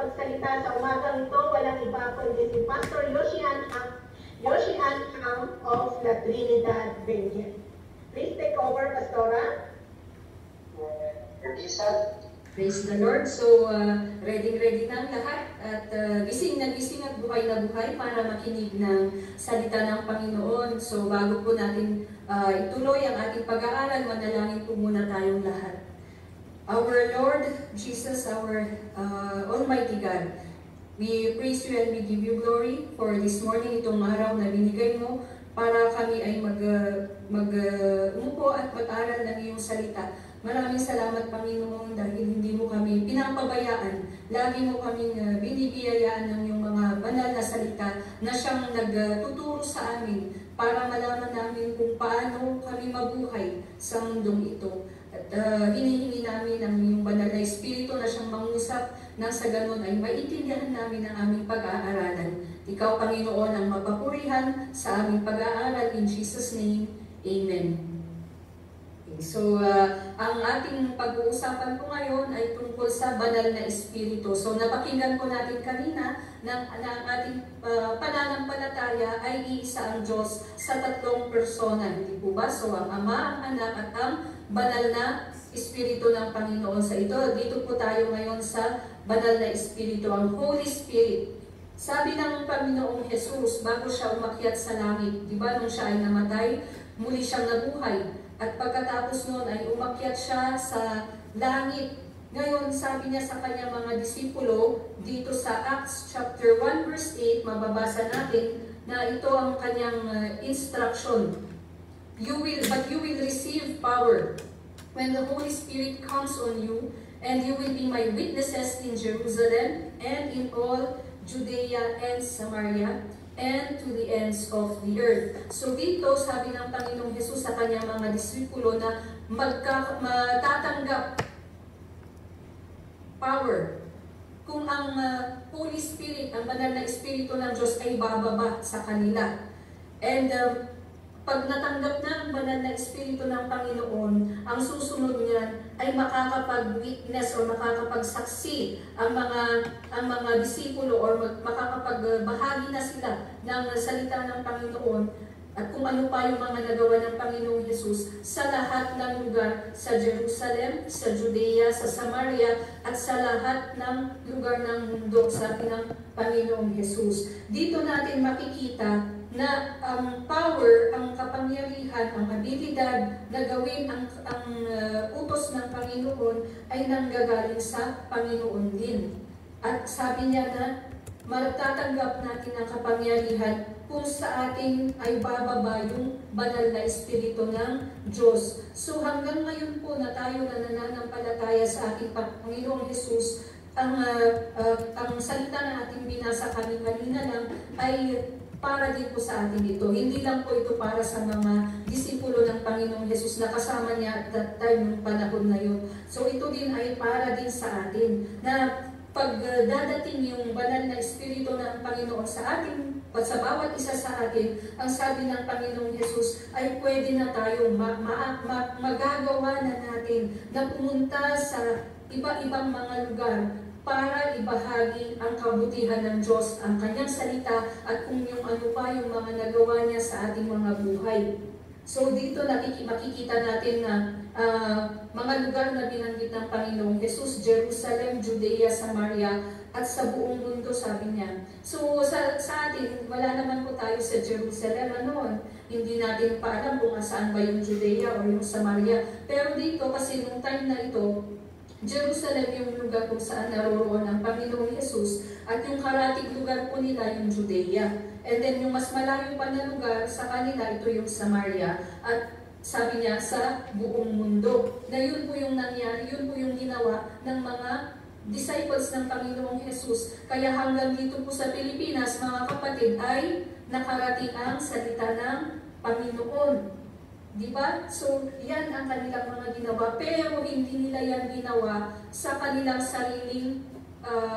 magsalita sa umagang ito, walang iba kundi si Pastor Yoshian Ham of La Trinidad, Benguet. Please take over, Pastora. Praise the Lord. So, ready na ang lahat at gising at buhay na buhay para makinig ng salita ng Panginoon. So, bago po natin ituloy ang ating pag-aaral, manalangin po muna tayong lahat. Our Lord Jesus, our Almighty God, we praise you and we give you glory for this morning, itong araw na binigay mo para kami ay umupo at mag-aral ng iyong salita. Maraming salamat, Panginoon, dahil hindi mo kami pinapabayaan. Lagi mo kaming binibiyayaan ng iyong mga banal na salita na siyang nagtuturo sa amin para malaman namin kung paano kami mabuhay sa mundong ito. At hinihingi namin ang iyong banal na Espiritu na siyang mangusap na sa ganon ay maintindihan namin ang aming pag-aaralan. Ikaw, Panginoon, ang mapapurihan sa aming pag-aaral. In Jesus' name, Amen. So, ang ating pag-uusapan po ngayon ay tungkol sa banal na Espiritu. So, napakinggan po natin kanina na ang ating pananampalataya ay iisa ang Diyos sa tatlong persona. Hindi po ba? So, ang Ama, ang Anak, at ang banal na Espiritu ng Panginoon sa ito. Dito po tayo ngayon sa banal na Espiritu, ang Holy Spirit. Sabi ng Panginoong Jesus, bago siya umakyat sa langit, di ba nung siya ay namatay, muli siyang nabuhay. At pagkatapos noon ay umakyat siya sa langit. Ngayon, sabi niya sa kanyang mga disipulo, dito sa Acts chapter 1 verse 8, mababasa natin na ito ang kanyang instruction. But you will receive power when the Holy Spirit comes on you, and you will be my witnesses in Jerusalem and in all Judea and Samaria, and to the ends of the earth. So dito, sabi ng Panginoong Jesus sa kanyang mga disipulo na matatanggap power kung ang Holy Spirit, ang banal na Espiritu ng Diyos ay bababa sa kanila. And pag natanggap na ang banal na Espiritu ng Panginoon, ang susunod niyan ay makakapag-witness o makakapagsaksi ang mga disipulo or makakapagbahagi na sila ng salita ng Panginoon at kung ano pa yung mga nagawa ng Panginoong Jesus sa lahat ng lugar, sa Jerusalem, sa Judea, sa Samaria, at sa lahat ng lugar ng mundo, sabi ng Panginoong Jesus. Dito natin makikita na ang power, ang kapangyarihan, ang abilidad na gawin ang utos ng Panginoon ay nanggagaling sa Panginoon din. At sabi niya na matatanggap natin ang kapangyarihan kung sa atin ay bababa yung banal na Espiritu ng Diyos. So hanggang ngayon po na tayo na nananampalataya sa ating Panginoong Jesus, ang salita na ating binasa kanina lang ay para din po sa atin ito. Hindi lang po ito para sa mga disipulo ng Panginoong Jesus na kasama niya at that time ng panahon na yun. So ito din ay para din sa atin na pag dadating yung banal na Espiritu ng Panginoon sa atin, sa bawat isa sa atin, ang sabi ng Panginoong Jesus ay pwede na tayong magagawa na natin na pumunta sa iba-ibang mga lugar para ibahagi ang kabutihan ng Diyos, ang kanyang salita, at kung yung ano pa yung mga nagawa niya sa ating mga buhay. So dito makikita natin na mga lugar na binanggit ng Panginoong Jesus, Jerusalem, Judea, Samaria, at sa buong mundo, sabi niya. So sa atin, wala naman po tayo sa Jerusalem, hindi natin pa alam kung saan ba yung Judea o yung Samaria. Pero dito, kasi nung time na ito, Jerusalem yung lugar kung saan naroroon ang Panginoong Jesus, at yung karatig lugar po nila yung Judea. And then yung mas malayo pa na lugar sa kanila, ito yung Samaria. At sabi niya sa buong mundo. Na yun po yung nangyari, yun po yung ginawa ng mga disciples ng Panginoong Jesus. Kaya hanggang dito po sa Pilipinas, mga kapatid, ay nakarating ang salita ng Panginoon. Diba? So, yan ang kanilang mga ginawa. Pero hindi nila yan ginawa sa kanilang sariling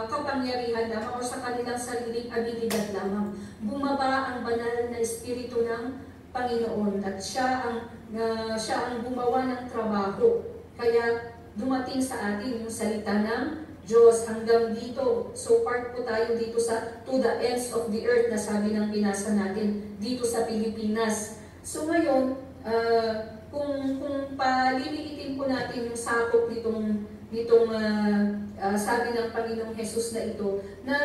kapangyarihan lamang o sa kanilang sariling abilidad lamang. Bumaba ang banal na Espiritu ng Panginoon at siya ang gumawa ng trabaho. Kaya dumating sa atin yung salita ng Diyos hanggang dito. So part po tayo dito sa to the ends of the earth na sabi ng pinasa natin dito sa Pilipinas. So ngayon, kung paliliitin po natin yung sakop nitong sabi ng Panginoong Jesus na ito, na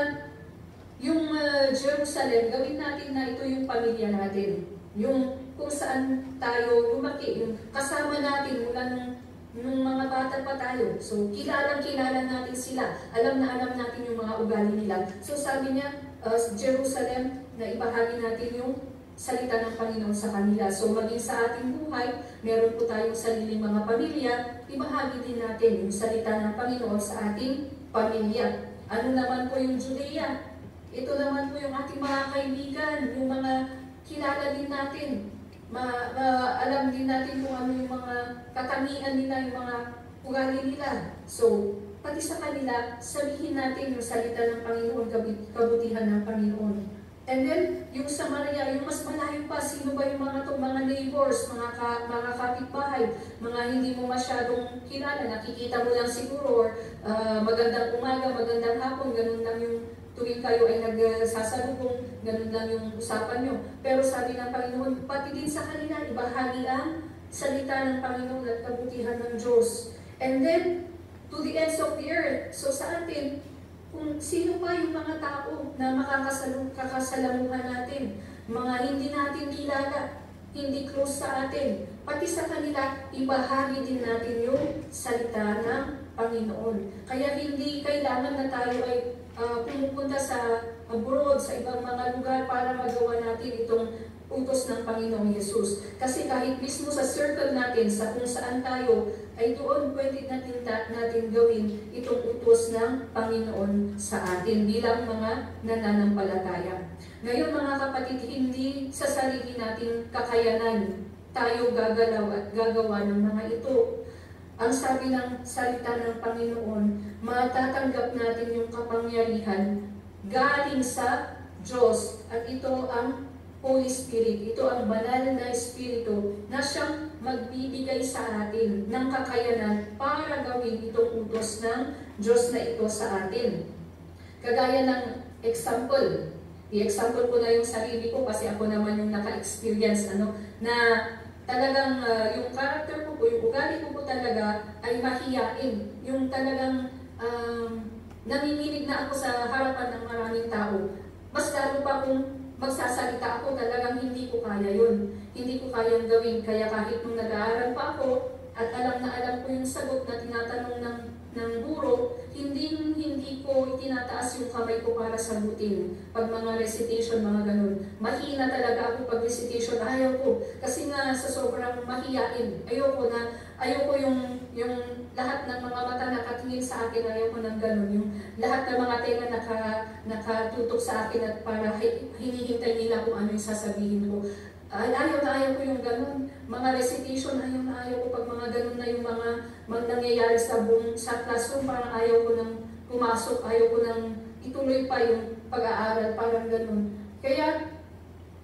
yung Jerusalem, gawin natin na ito yung pamilya natin. Yung kung saan tayo lumaki, yung kasama natin mula nung mga bata pa tayo. So, kilala natin sila. Alam na alam natin yung mga ugali nila. So, sabi niya, Jerusalem, na ibahagi natin yung salita ng Panginoon sa kanila. So, maging sa ating buhay, meron po tayong sariling mga pamilya, ibahagi din natin yung salita ng Panginoon sa ating pamilya. Ano naman po yung Judea? Ito naman po yung ating mga kaibigan, yung mga kilala din natin. Alam din natin kung ano yung mga katangian nila, yung mga ugali nila. So, pati sa kanila, sabihin natin yung salita ng Panginoon, kabutihan ng Panginoon. And then, yung Samaria, yung mas malayo pa, sino ba yung mga neighbors, mga kapitbahay, mga hindi mo masyadong kilala, nakikita mo lang siguro, or magandang umaga, magandang hapon, ganun lang yung tuwing kayo ay nagsasalubong, ganun lang yung usapan nyo. Pero sabi ng Panginoon, pati din sa kanila, ibahagi ang salita ng Panginoon at kabutihan ng Diyos. And then, to the ends of the earth. So sa atin, kung sino pa yung mga tao na makakasalamuhan natin, mga hindi natin kilala, hindi close sa atin, pati sa kanila, ibahagi din natin yung salita ng Panginoon. Kaya hindi kailangan na tayo ay pumupunta sa abroad, sa ibang mga lugar para magawa natin itong utos ng Panginoong Yesus. Kasi kahit mismo sa circle natin, sa kung saan tayo, ay doon pwede natin gawin itong utos ng Panginoon sa atin bilang mga nananampalataya. Ngayon mga kapatid, hindi sa sarili nating kakayanan tayo gagalaw at gagawa ng mga ito. Ang sabi ng salita ng Panginoon, matatanggap natin yung kapangyarihan galing sa Diyos. At ito ang Holy Spirit. Ito ang banal na Espiritu na siyang magbibigay sa atin ng kakayanan para gawin itong utos ng Diyos na ito sa atin. Kagaya ng example. I-example ko na yung sarili ko kasi ako naman yung naka-experience na talagang yung character ko po, yung ugali ko po talaga ay mahiyain. Yung talagang nanginginig na ako sa harapan ng maraming tao. Mas lalo pa kung magsasalita ako, talagang hindi ko kaya yun. Hindi ko kayang gawin. Kaya kahit nung nag-aaral pa ako at alam na alam ko yung sagot na tinatanong ng guro, hindi ko itinataas yung kamay ko para sagutin. Pag mga recitation, mga ganun. Mahina talaga ako pag recitation. Ayaw ko. Kasi nga sa sobrang mahiyain. Ayoko yung lahat ng mga mata nakatingin sa akin, ayaw ko ng ganun. Yung lahat ng mga tenga nakatutok sa akin at para hinihintay nila kung ano yung sasabihin ko. Ayaw ko yung ganun. Mga recitation, ayaw ko pag mga ganun na yung mga nangyayari sa classroom, parang ayaw ko nang pumasok, ayaw ko nang ituloy pa yung pag-aaral, parang ganun. Kaya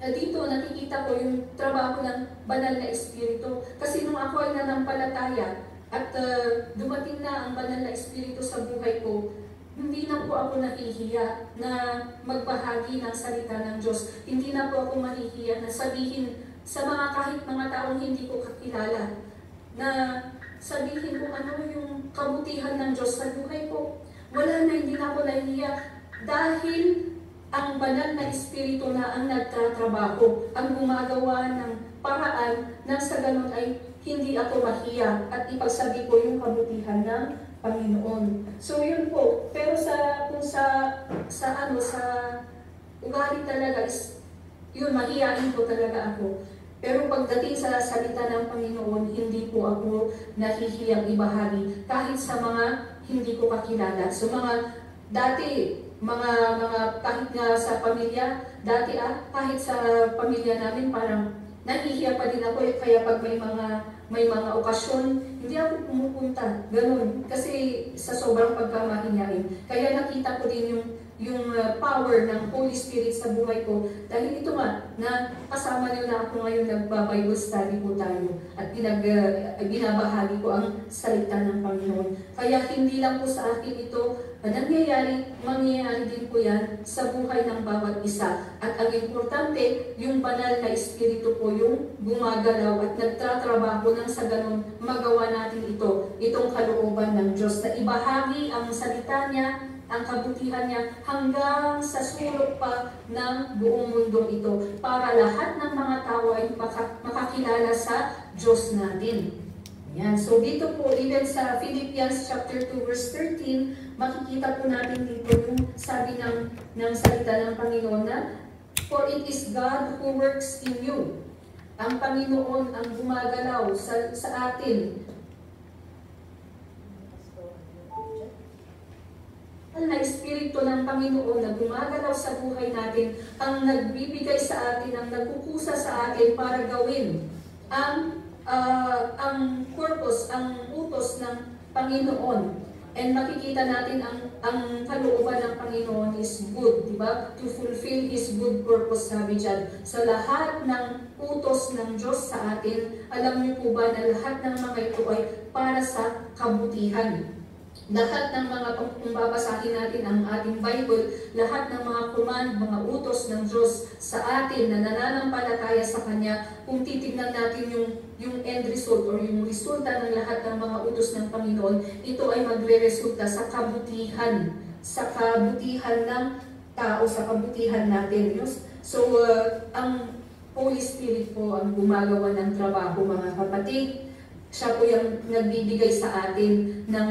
dito nakikita ko yung trabaho ng banal na Espiritu. Kasi nung ako ay nanampalataya at dumating na ang banal na Espiritu sa buhay ko, hindi na po ako nahihiya na magbahagi ng salita ng Diyos. Hindi na po ako mahihiya na sabihin sa kahit mga taong hindi ko kakilala, na sabihin ko ano yung kabutihan ng Diyos sa buhay ko. Wala na, hindi na ako nahihiya dahil ang banal na Espiritu na ang nagtatrabaho, ang gumagawa ng paraan na sa ganun ay hindi ako mahiya at ipagsabi ko yung kabutihan ng Panginoon. So yun po. Pero kung sa ugali talaga is yun, mahiyain po talaga ako. Pero pagdating sa salita ng Panginoon, hindi po ako nahihiyang ibahagi kahit sa mga hindi ko kakilala. So dati kahit nga sa pamilya, kahit sa pamilya namin parang nahihiya pa din ako kaya pag may mga okasyon, hindi ako pumupunta. Ganun. Kasi sa sobrang pagkamahinyain. Kaya nakita ko din power ng Holy Spirit sa buhay ko. Dahil ito nga, na kasama niyo na ako ngayon, nagba-Bible study po tayo at binabahagi ko ang salita ng Panginoon. Kaya hindi lang po sa akin ito mangyayari din po yan sa buhay ng bawat isa. At ang importante, yung banal na Espiritu po yung gumagalaw at nagtatrabaho nang sa ganun magawa natin itong kalooban ng Diyos na ibahagi ang salita niya, ang kabutihan niya hanggang sa sulok pa ng buong mundong ito para lahat ng mga tao ay makakilala sa Diyos natin. Yan. So dito po, even sa Philippians chapter 2 verse 13, makikita po natin dito yung sabi ng salita ng Panginoon na, "For it is God who works in you." Ang Panginoon ang gumagalaw sa atin. Na Espiritu ng Panginoon na gumagalaw sa buhay natin, ang nagbibigay sa atin, ang nagkukusa sa atin para gawin ang purpose, ang utos ng Panginoon. And makikita natin ang kalooban ng Panginoon is good, di ba? To fulfill His good purpose, sabi dyan. Sa lahat ng utos ng Diyos sa atin, alam niyo po ba na lahat ng mga ito ay para sa kabutihan? Lahat ng mga, kung babasahin natin ang ating Bible, lahat ng mga command, mga utos ng Diyos sa atin na nananampalataya sa Kanya, kung titignan natin yung end result or yung resulta ng lahat ng mga utos ng Panginoon, ito ay magre-resulta sa kabutihan ng tao, sa kabutihan natin. So, ang Holy Spirit po ang gumagawa ng trabaho, mga kapatid. Siya po yung nagbibigay sa atin ng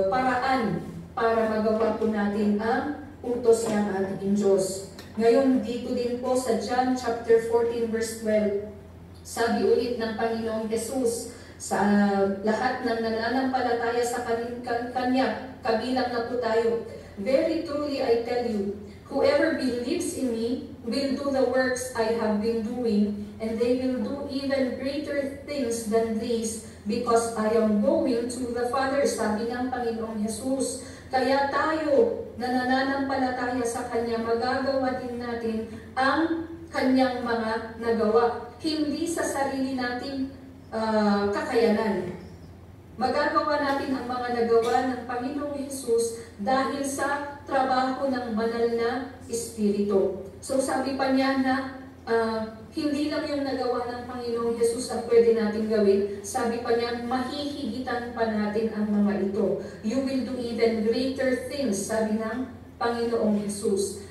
paraan para magawa po natin ang utos ng ating Diyos. Ngayon, dito din po sa John chapter 14 verse 12, sabi ulit ng Panginoong Jesus, sa lahat ng nananampalataya sa Kanya, kabilang na po tayo, "Very truly I tell you, whoever believes in me will do the works I have been doing, and they will do even greater things than these, because I am going to the Father." Sabi ng Panginoong Jesus. Kaya tayo na nananampalataya sa Kanya, magagawa din natin ang Kanyang mga nagawa. Hindi sa sarili nating kakayanan. Magagawa natin ang mga nagawa ng Panginoong Jesus dahil sa trabaho ng banal na Espiritu. So sabi pa niya na hindi lang yung nagawa ng Panginoong Jesus ang pwede natin gawin. Sabi pa niya, mahihigitan pa natin ang mga ito. You will do even greater things, sabi ng Panginoong Jesus.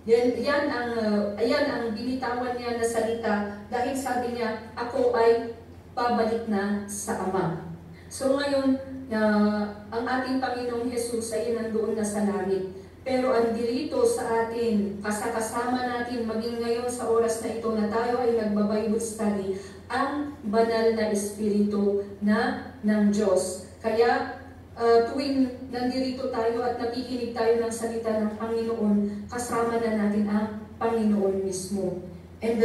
Yan ang binitawan niya na salita dahil sabi niya, ako ay pabalik na sa Ama. So ngayon, ang ating Panginoong Jesus ay nandoon na sa langit. Pero andirito sa atin, kasama natin, maging ngayon sa oras na ito na tayo ay nagba-Bible study, ang banal na Espiritu ng Diyos. Kaya tuwing nandirito tayo at nakikinig tayo ng salita ng Panginoon, kasama na natin ang Panginoon mismo. And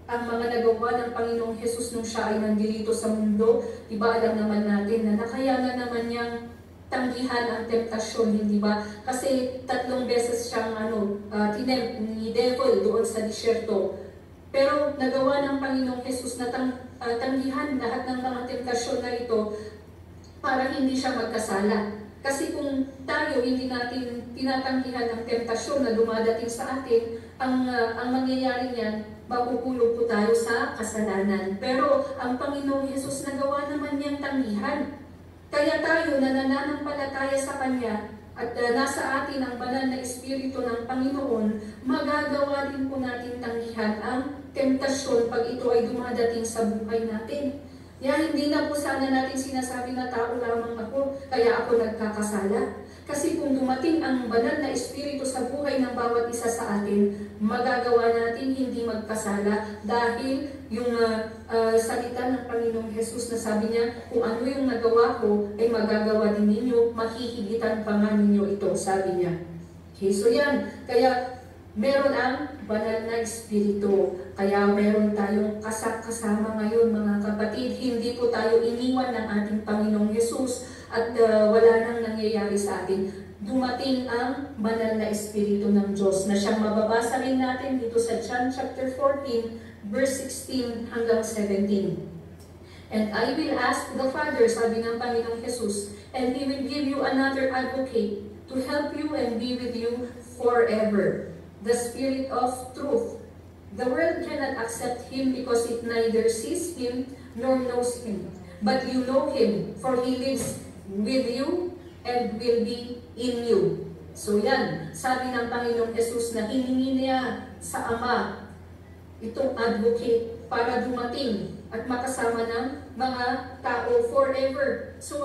ang mga nagawa ng Panginoong Jesus nung siya ay nandirito sa mundo, diba alam naman natin na nakayanan naman niyang tanggihan ang temptasyon, hindi ba? Kasi 3 beses siyang tinempt ni devil doon sa disyerto. Pero nagawa ng Panginoong Jesus na tanggihan lahat ng mga temptasyon na ito para hindi siya magkasala. Kasi kung tayo hindi natin tinatanggihan ng temptasyon na dumadating sa atin, ang mangyayari niyan, mapupulo po tayo sa kasalanan. Pero ang Panginoong Jesus nagawa naman niyang tanggihan. Kaya tayo na nananampalataya sa Kanya at nasa atin ang banal na Espiritu ng Panginoon, magagawa din po natin tanggihan ang temptasyon pag ito ay dumadating sa buhay natin. Hindi na po sana natin sinasabi na tao lamang ako, kaya ako nagkakasala. Kasi kung dumating ang banal na Espiritu sa buhay ng bawat isa sa atin, magagawa natin hindi magkasala dahil yung salita ng Panginoong Jesus na sabi niya, kung ano yung nagawa ko, ay magagawa din ninyo, mahihigitan pa nga ninyo ito, sabi niya. Okay, so yan. Kaya meron ang banal na Espiritu. Kaya meron tayong kasama ngayon, mga kapatid. Hindi po tayo iniwan ng ating Panginoong Jesus at wala nang nangyayari sa atin. dumating ang banal na Espiritu ng Diyos na siyang mababasa rin natin dito sa John chapter 14, verse 16 hanggang 17. And I will ask the Father, sabi ng Panginoong Jesus, and He will give you another advocate to help you and be with you forever, the Spirit of truth. The world cannot accept Him because it neither sees Him nor knows Him. But you know Him, for He lives with you and will be in you. So yan, sabi ng Panginoong Jesus na hiningi niya sa Ama itong advocate para dumating at makasama ng mga tao forever. So,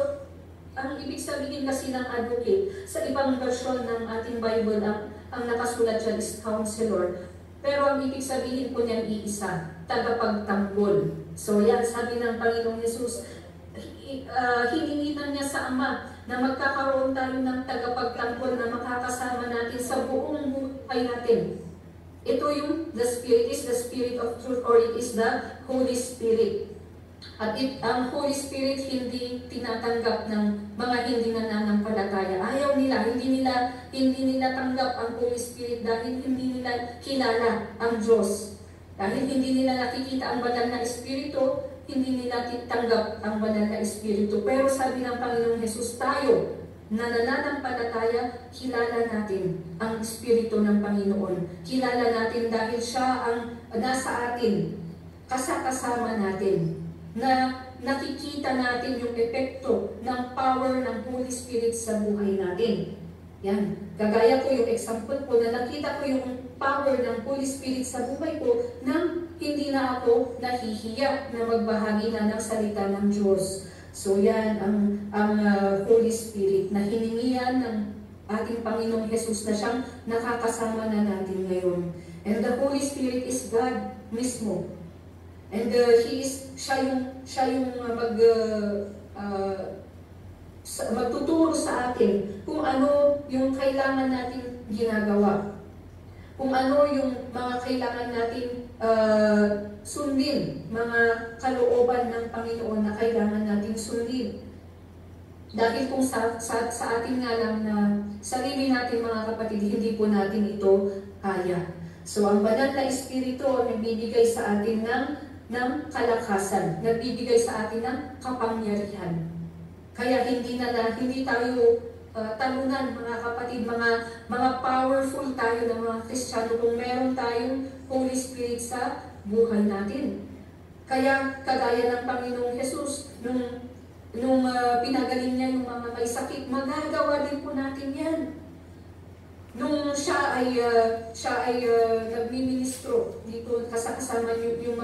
ang ibig sabihin kasi ng advocate, sa ibang version ng ating Bible, ang nakasulat dyan is counselor. Pero ang ibig sabihin po niyan iisa, tagapagtanggol. So yan, sabi ng Panginoong Jesus, hiningi na niya sa Ama na magkakaroon tayo ng tagapagtanggol na makakasama natin sa buong buhay natin. Ito yung the Spirit is the Spirit of truth, or it is the Holy Spirit. At ang Holy Spirit hindi tinatanggap ng mga hindi nananampalataya. Ayaw nila, hindi nila tanggap ang Holy Spirit dahil hindi nila kilala ang Diyos. Dahil hindi nila nakikita ang banal na Espiritu, hindi nila tanggap ang banal na Espiritu. Pero sabi ng Panginoong Jesus, tayo na nananampalataya, kilala natin ang Espiritu ng Panginoon. Kilala natin dahil siya ang nasa atin, kasama natin, na nakikita natin yung epekto ng power ng Holy Spirit sa buhay natin. Yan. Kagaya ko yung example ko na nakita ko yung power ng Holy Spirit sa buhay ko nang hindi na ako nahihiya na magbahagi na ng salita ng Diyos. So yan ang Holy Spirit na hiningi yan ng ating Panginoong Jesus na siyang nakakasama na natin ngayon. And the Holy Spirit is God mismo. And siya yung magtuturo sa atin kung ano yung kailangan natin ginagawa. Kung ano yung mga kailangan natin sundin, mga kalooban ng Panginoon na kailangan natin sundin. Dahil kung sa atin nga lang na sarili natin mga kapatid, hindi po natin ito kaya. So ang banal na Espiritu nagbibigay sa atin ng kalakasan, nagbibigay sa atin ng kapangyarihan. Kaya hindi tayo talunan mga kapatid, mga powerful tayo ng mga Kristiyano kung meron tayong Holy Spirit sa buhay natin. Kaya kagaya ng Panginoong Jesus, nung pinagaling niya yung mga may sakit, magagawa din po natin yan. Nung siya ay nagmi-ministro dito kasama yung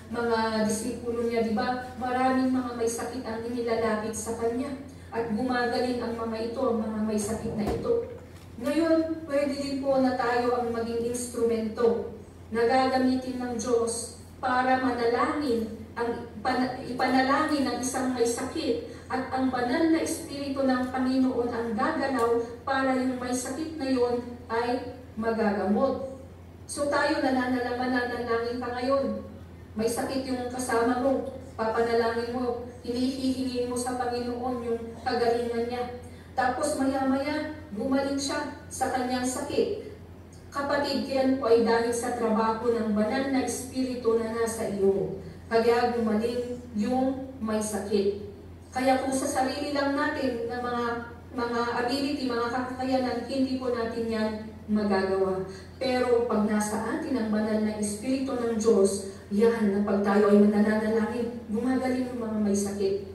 mga disipulo niya, di ba? Maraming mga may sakit ang inilalapit sa kanya. At gumagaling ang mga ito, ang mga may sakit na ito. Ngayon, pwede din po na tayo ang maging instrumento na gagamitin ng Diyos para manalangin, ipanalangin ang isang may sakit at ang banal na Espiritu ng Panginoon ang gagalaw para yung may sakit na yon ay magagamot. So tayo mananalangin ka ngayon. May sakit yung kasama mo, papanalangin mo, hinihingi mo sa Panginoon yung kagalingan niya. Tapos maya-maya, gumaling siya sa kanyang sakit. Kapatid, yan po ay dahil sa trabaho ng banal na Espiritu na nasa iyo. Kaya gumaling yung may sakit. Kaya kung sa sarili lang natin na mga ability, mga kakayanan, hindi po natin yan magagawa. Pero pag nasa atin ang banal na Espiritu ng Diyos, yan, na pag tayo ay mananalangin, gumagaling yung mga may sakit.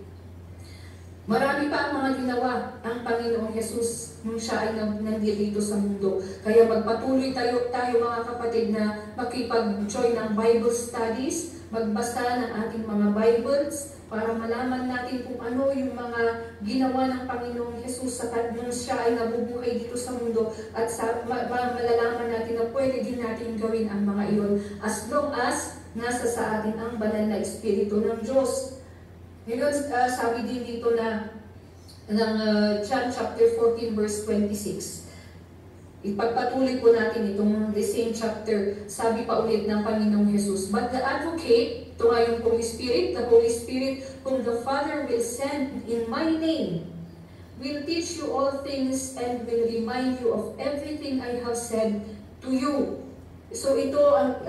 Marami pa ang mga ginawa ang Panginoong Jesus nung siya ay nandito sa mundo. Kaya magpatuloy tayo mga kapatid na makipag-join ng Bible studies, magbasa ng ating mga Bibles, para malaman natin kung ano yung mga ginawa ng Panginoong Jesus nung siya ay nabubuhay dito sa mundo at malalaman natin na pwede din natin gawin ang mga iyon as long as nasa sa atin ang banal na Espiritu ng Diyos. Ngayon, sabi din dito na ng John chapter 14 verse 26. Ipagpatuloy po natin itong the same chapter. Sabi pa ulit ng Panginoong Jesus, but the advocate, ito nga yung Holy Spirit, the Holy Spirit whom the Father will send in my name, will teach you all things and will remind you of everything I have said to you. So ito ang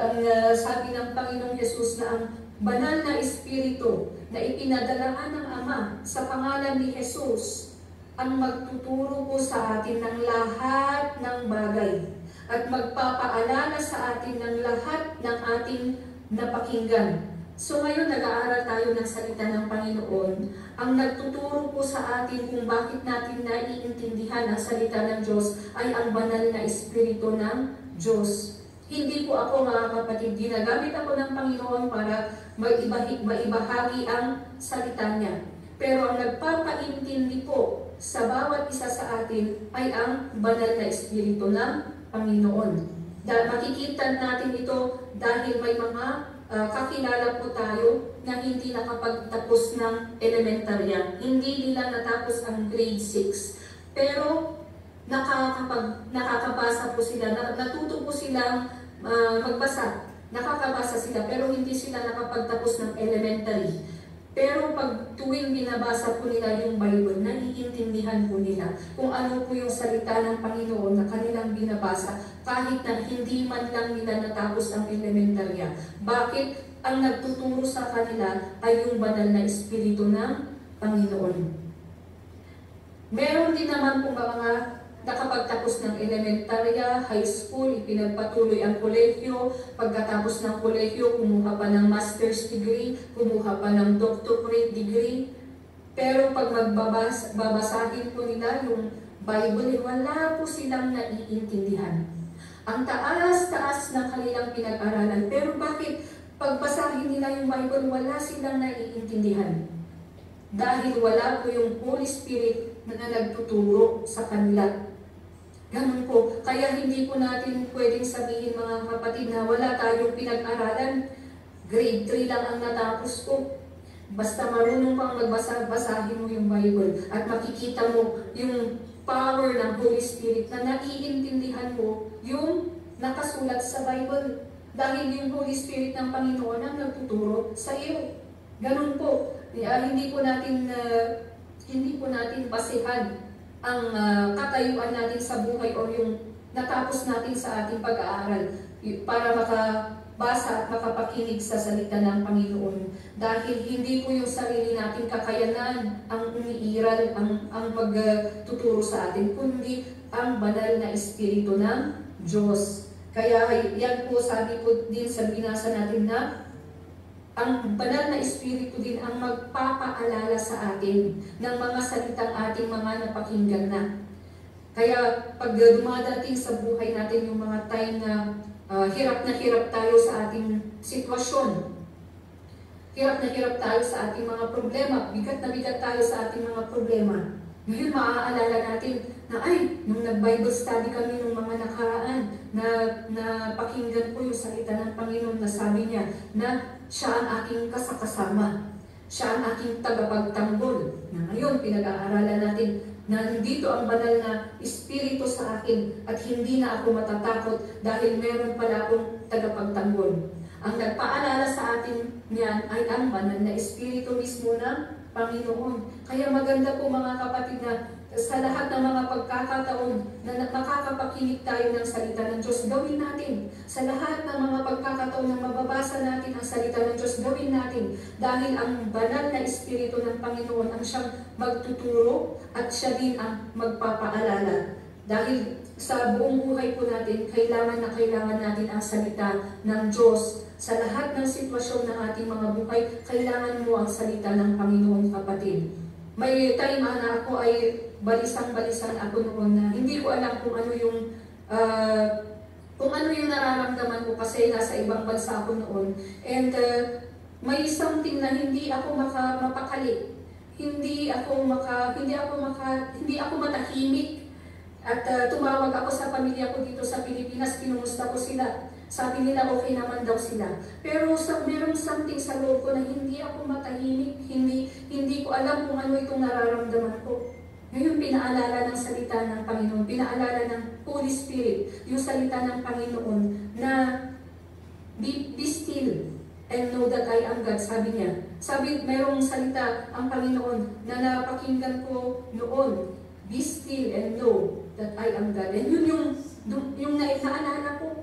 sabi ng Panginoong Yesus na ang banal na Espiritu na ipinadalaan ng Ama sa pangalan ni Jesus ang magtuturo po sa atin ng lahat ng bagay at magpapaalala sa atin ng lahat ng ating napakinggan. So ngayon nag-aaral tayo ng salita ng Panginoon. Ang nagtuturo po sa atin kung bakit natin naiintindihan ang salita ng Diyos ay ang banal na Espiritu ng Diyos. Hindi po ako, mga kapatid, ginagamit ako ng Panginoon para maibahagi ang salita niya. Pero ang nagpapaintindi po sa bawat isa sa atin ay ang banal na Espiritu ng Panginoon. Makikita natin ito dahil may mga kakilala po tayo na hindi nakapagtapos ng elementarya. Hindi nila natapos ang grade 6. Pero nakakabasa po sila, natuto po silang magbasa. Nakakabasa sila pero hindi sila nakapagtapos ng elementary. Pero pag tuwing binabasa po nila yung Bible, naiintindihan po nila kung ano po yung salita ng Panginoon na kanilang binabasa kahit na hindi man lang nila natapos ang elementarya. Bakit? Ang nagtuturo sa kanila ay yung banal na Espiritu ng Panginoon. Meron din naman po mga nakapagtapos ng elementarya, high school, ipinagpatuloy ang kolehiyo. Pagkatapos ng kolehiyo, kumuha pa ng master's degree, kumuha pa ng doctorate degree. Pero pag babasahin po nila yung Bible, wala po silang naiintindihan. Ang taas-taas ng kanilang pinag-aralan. Pero bakit pagbasahin nila yung Bible, wala silang naiintindihan? Dahil wala po yung Holy Spirit na nagtuturo sa kanila. Ganun po. Kaya hindi po natin pwedeng sabihin, mga kapatid, na wala tayong pinag-aralan. Grade 3 lang ang natapos ko. Basta marunong pang basahin mo yung Bible at makikita mo yung power ng Holy Spirit na naiintindihan mo yung nakasulat sa Bible. Dahil yung Holy Spirit ng Panginoon ang nagtuturo sa iyo. Ganun po. Hindi po natin basehan ang katayuan natin sa buhay o yung natapos natin sa ating pag-aaral para makabasa at makapakinig sa salita ng Panginoon. Dahil hindi po yung sarili nating kakayanan ang umiiral, ang pagtuturo sa atin, kundi ang banal na Espiritu ng Diyos. Kaya yan po, sabi po din sa binasa natin na ang banal na Espiritu din ang magpapaalala sa atin ng mga salitang ating mga napakinggan na. Kaya pag dumadating sa buhay natin yung mga time na hirap tayo sa ating sitwasyon, hirap tayo sa ating mga problema, bigat na bigat tayo sa ating mga problema, ngayon maaalala natin na nung nag-Bible study kami ng mga nakaraan, na pakinggan ko yung salita ng Panginoon na sabi niya na siya ang aking kasakasama, siya ang aking tagapagtanggol. Na ngayon pinag-aaralan natin na dito ang banal na Espiritu sa akin at hindi na ako matatakot dahil meron pala akong tagapagtanggol. Ang nagpaalala sa atin niyan ay ang banal na Espiritu mismo ng Panginoon. Kaya maganda po, mga kapatid, na sa lahat ng mga pagkakataon na makakapakinig tayo ng salita ng Diyos, gawin natin. Sa lahat ng mga pagkakataon na mababasa natin ang salita ng Diyos, gawin natin. Dahil ang banal na Espiritu ng Panginoon ang siyang magtuturo at siya din ang magpapaalala. Dahil sa buong buhay po natin, kailangan natin ang salita ng Diyos. Sa lahat ng sitwasyon ng ating mga buhay, kailangan mo ang salita ng Panginoon, kapatid. May time na ako ay balisang-balisan ako noon na hindi ko alam kung ano yung nararamdaman ko kasi nasa ibang bansa ako noon. And may something na hindi ako mapakali. Hindi ako matahimik. At tumawag ako sa pamilya ko dito sa Pilipinas, kinumusta ko sila. Sabi nila okay naman daw sila. Pero merong something sa loob ko na hindi ako matahimik, hindi ko alam kung ano itong nararamdaman ko. Ngayon pinaalala ng salita ng Panginoon, pinaalala ng Holy Spirit, yung salita ng Panginoon na be still. and know that I am God, sabi niya. Sabi, mayroong salita ang Panginoon na napakinggan ko noon, be still and know that I am God. And yun yung naalala ko.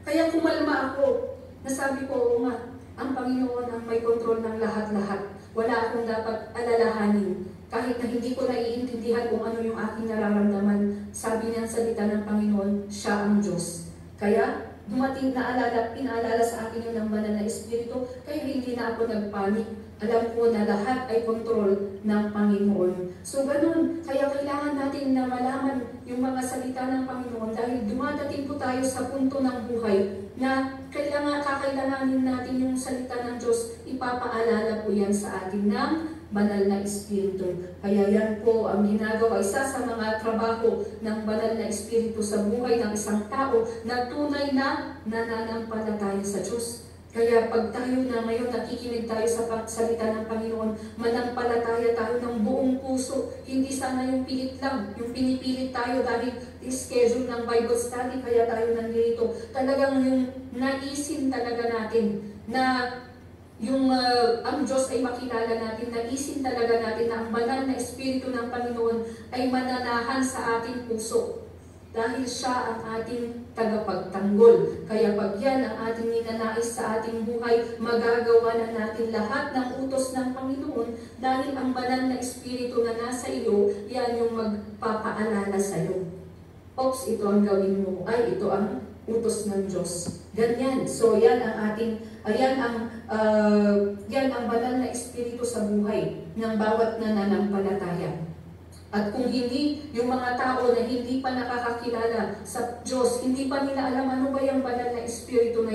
Kaya kumalma ako, nasabi ko, oo nga, ang Panginoon ang may kontrol ng lahat-lahat. Wala akong dapat alalahanin. Kahit na hindi ko naiintindihan kung ano yung aking nararamdaman, sabi niya ang salita ng Panginoon, siya ang Diyos. Kaya, dumating pinaalala sa akin yung ng banal na Espiritu, kaya hindi na ako nagpanik. Alam ko na lahat ay kontrol ng Panginoon. So ganun, kaya kailangan natin na malaman yung mga salita ng Panginoon dahil dumadating po tayo sa punto ng buhay na kakailanganin natin yung salita ng Diyos, ipapaalala po yan sa atin ng banal na Espiritu. Kaya yan po ang ginagawa, isa sa mga trabaho ng banal na Espiritu sa buhay ng isang tao na tunay na nananampalataya sa Diyos. Kaya pag tayo na ngayon nakikinig tayo sa salita ng Panginoon, manampalataya tayo ng buong puso. Hindi sana yung pilit lang, yung pinipilit tayo dahil schedule ng Bible study, kaya tayo nandito. Talagang yung naisin talaga natin na yung ang Diyos ay makilala natin, naisin talaga natin na ang banal na Espiritu ng Panginoon ay mananahan sa ating puso. Dahil siya ang ating tagapagtanggol. Kaya pag yan ang ating ninanais sa ating buhay, magagawa na natin lahat ng utos ng Panginoon dahil ang banal na Espiritu na nasa iyo, yan yung magpapaalala sa iyo. Oops, ito ang gawin mo. Ay, ito ang utos ng Diyos. Ganyan. So, yan ang ang banal na Espiritu sa buhay ng bawat nananampalataya. At kung hindi, yung mga tao na hindi pa nakakakilala sa Diyos, hindi pa nila alam ano ba yung banal na Espiritu na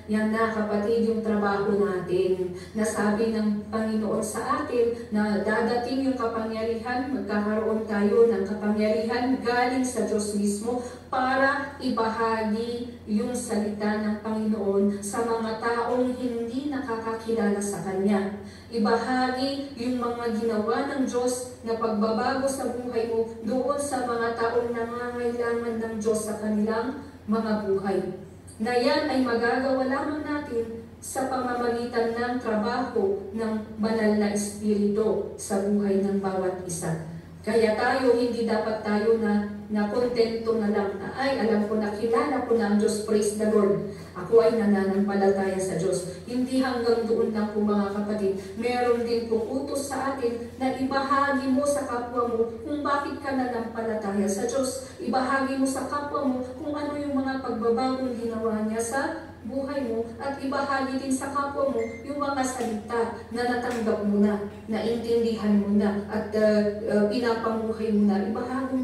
yan na kapatid yung trabaho natin. Nasabi ng Panginoon sa atin na dadating yung kapangyarihan, magkakaroon tayo ng kapangyarihan galing sa Diyos mismo para ibahagi yung salita ng Panginoon sa mga taong hindi nakakakilala sa Kanya. Ibahagi yung mga ginawa ng Diyos na pagbabago sa buhay mo doon sa mga taong nangangailangan ng Diyos sa kanilang mga buhay. Na yan ay magagawa lamang natin sa pamamagitan ng trabaho ng banal na Espiritu sa buhay ng bawat isa. Kaya tayo, hindi dapat tayo na kontento na lang na, ay, alam ko na, kilala ko na ang Diyos, praise the Lord. Ako ay nananampalataya sa Diyos. Hindi hanggang doon lang po mga kapatid. Meron din pong utos sa atin na ibahagi mo sa kapwa mo kung bakit ka nananampalataya sa Diyos. Ibahagi mo sa kapwa mo kung ano yung mga pagbabagong ginawa niya sa buhay mo at ibahagi din sa kapwa mo yung mga salita na natanggap mo na, naintindihan mo na at pinapamuhay mo na.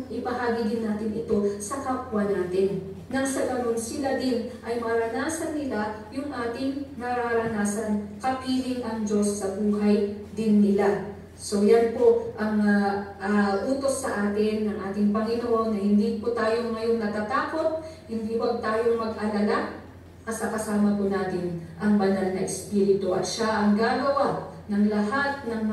Ibahagi din natin ito sa kapwa natin. Nang sa ganun, sila din ay maranasan nila yung ating nararanasan, kapiling ang Diyos sa buhay din nila. So yan po ang utos sa atin ng ating Panginoon na hindi po tayo ngayon natatakot, hindi huwag tayong mag-alala, kasama po natin ang banal na Espiritu at siya ang gagawa ng lahat ng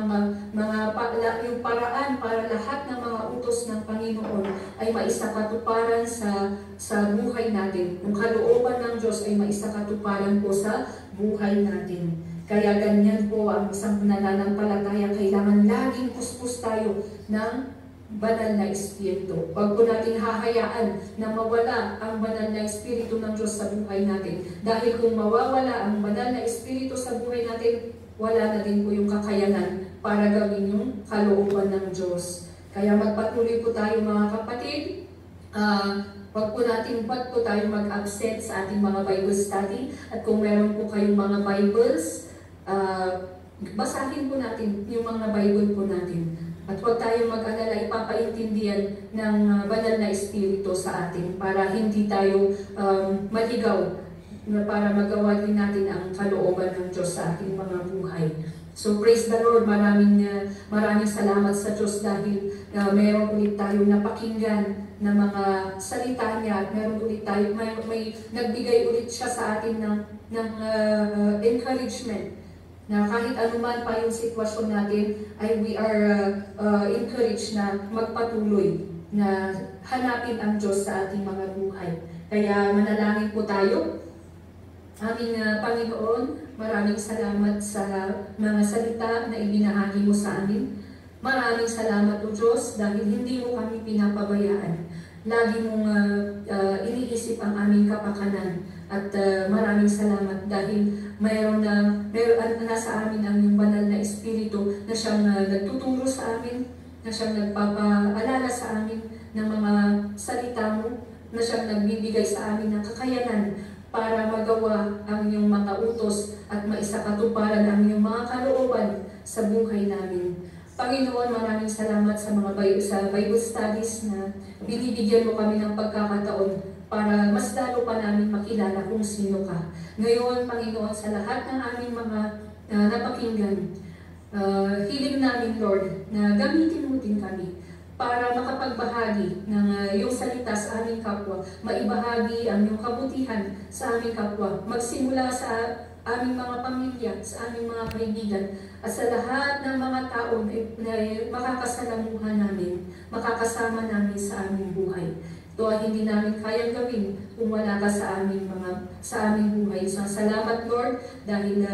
yung paraan para lahat ng mga utos ng Panginoon ay maisakatuparan sa buhay natin. Yung kalooban ng Diyos ay maisakatuparan po sa buhay natin. Kaya ganyan po ang isang nananampalataya, kailangan laging puspos tayo ng banal na Espiritu. Huwag po natin hahayaan na mawala ang banal na Espiritu ng Diyos sa buhay natin. Dahil kung mawawala ang banal na Espiritu sa buhay natin, wala na din po yung kakayanan para gawin yung kalooban ng Diyos. Kaya magpatuloy po tayo mga kapatid. Huwag po tayo mag-absent sa ating mga Bible study. At kung meron po kayong mga Bibles, basahin po natin yung mga Bible po natin. At huwag tayong mag-alala, ipapaintindihan ng banal na Espiritu sa atin para hindi tayo maligaw, para magawa din natin ang kalooban ng Diyos sa ating mga buhay. So praise the Lord, maraming salamat sa Diyos dahil meron ulit tayong napakinggan na mga salita niya at meron ulit tayo, may nagbigay ulit siya sa atin ng encouragement. Na kahit anuman pa yung sitwasyon natin, ay we are encouraged na magpatuloy, na hanapin ang Diyos sa ating mga buhay. Kaya manalangin po tayo. Aming Panginoon, maraming salamat sa mga salita na ibinahagi mo sa amin. Maraming salamat o Diyos dahil hindi mo kami pinapabayaan. Lagi mong iniisip ang aming kapakanan. At maraming salamat dahil mayroon nasa amin ang iyong banal na Espiritu na siyang nagtuturo sa amin, na siyang nagpapaalala sa amin ng mga salita mo, na siyang nagbibigay sa amin ng kakayanan para magawa ang iyong mga utos at maisakatuparan ang iyong mga kalooban sa buhay namin. Panginoon, maraming salamat sa sa Bible studies na binibigyan mo kami ng pagkakataon para mas lalo pa namin makilala kung sino ka. Ngayon, Panginoon, sa lahat ng aming mga napakinggan, hiling namin, Lord, na gamitin mo din kami para makapagbahagi ng iyong salita sa aming kapwa, maibahagi ang iyong kabutihan sa aming kapwa, magsimula sa aming mga pamilya, sa aming mga kaibigan, at sa lahat ng mga tao na makakasalamuhan namin, makakasama namin sa aming buhay. Ito ay hindi namin kayang gawin kung wala ka sa aming buhay. So, salamat, Lord, dahil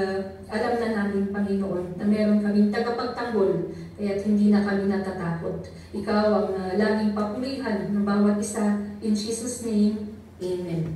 alam na namin, Panginoon, na meron kaming tagapagtanggol, kaya't hindi na kami natatakot. Ikaw ang laging papurihan ng bawat isa. In Jesus' name, Amen.